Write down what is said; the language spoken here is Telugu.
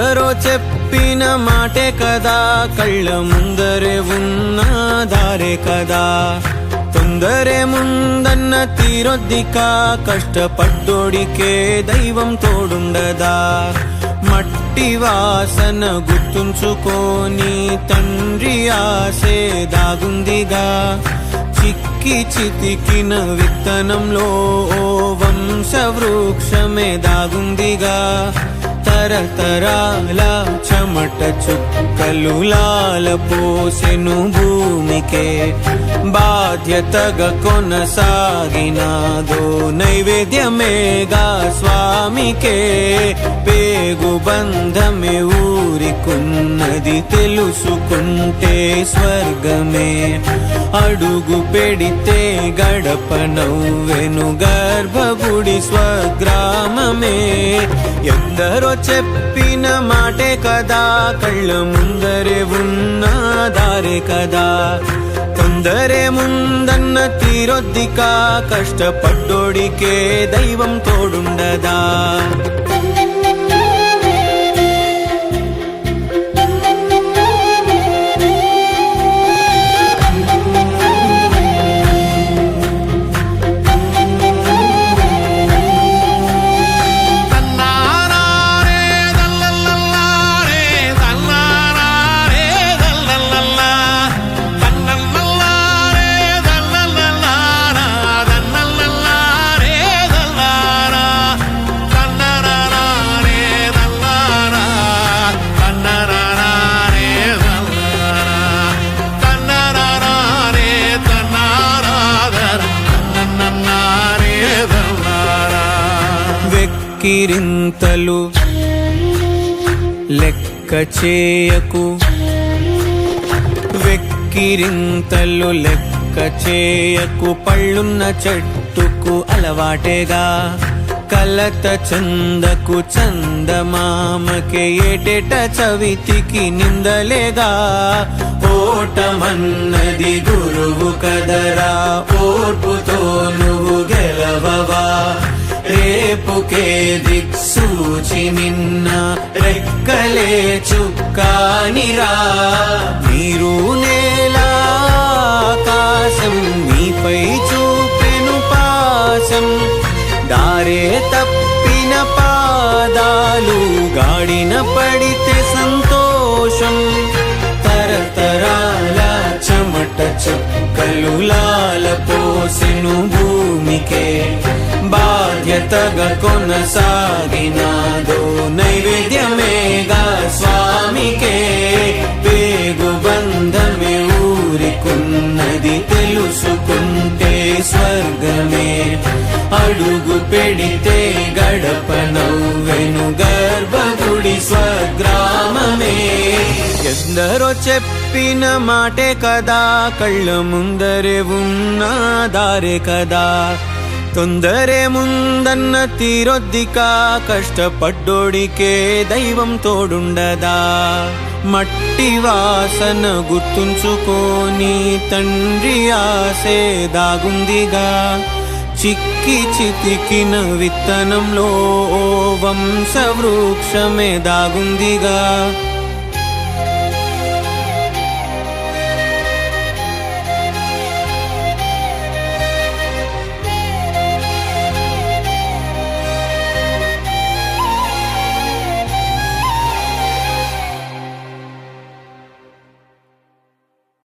ఎందరో చెప్పిన మాటే కదా, కళ్ళ ముందరే ఉన్న దారే కదా. తొందరే ముందన్న తీరొద్దిక, కష్టపడ్డోడికే దైవం తోడుండదా. మట్టి వాసన గుర్తుంచుకోని తండ్రి ఆసే దాగుందిగా. చిక్కి చితికిన విత్తనంలో ఓ వంశవృక్షమే దాగుందిగా. తరతరాల చెమట చుక్కలు లాల పోసెను భూమికే. బాధ్యతగా కొనసాగినాదో నైవేద్యమేగా స్వామికే. పేగు బంధమే ఊరికున్నది తెలుసుకుంటే స్వర్గమే. అడుగు పెడితే గడప నవ్వెను గర్భగుడి స్వగ్రామమే. ఎందరో చెప్పిన మాటే కదా, కళ్ళ ముందరే ఉన్న దారే కదా. తొందరే ముందన్న తీరొద్దిక, కష్టపడ్డోడికే దైవం తోడుండదా. వెక్కిరింతలు లెక్క చేయకు, వెక్కిరింతలు లెక్క చేయకు. పళ్ళున్న చెట్టుకు అలవాటేగా, కలత చందకు చందమామకే. ఏటేట చవితికి నిందలేగా. ఓటమన్నది గురువు కదరా, ఓర్పుతో నువ్వు గెలవవా. రేపుకే దిక్సూచి నిన్న రెక్కలే చుక్కానిరా. మీరు నేల ఆకాశం నీపై చూపెను పాసం. దారే తప్పిన పాదాలు గాడిన పడితే సంతోషం. తరతరాల చెమట చుక్కలు లాల పోసెను భూమికే. బాధ్యతగా కొనసాగినాదో నైవేద్యమేగా స్వామికే. పేగు బంధమే ఊరికున్నది తెలుసుకుంటే స్వర్గమే. అడుగు పెడితే గడప నవ్వెను గర్భగుడి స్వగ్రామమే. ఎందరో చెప్పిన మాటే కదా, కళ్ళ ముందరే ఉన్న దారే కదా. తొందరే ముందన్న తీరొద్దిక, కష్టపడ్డోడికే దైవం తోడుండదా. మట్టి వాసన గుర్తుంచుకోని తండ్రి ఆసే దాగుందిగా. చిక్కి చితికిన విత్తనంలో ఓ వంశవృక్షమే దాగుందిగా.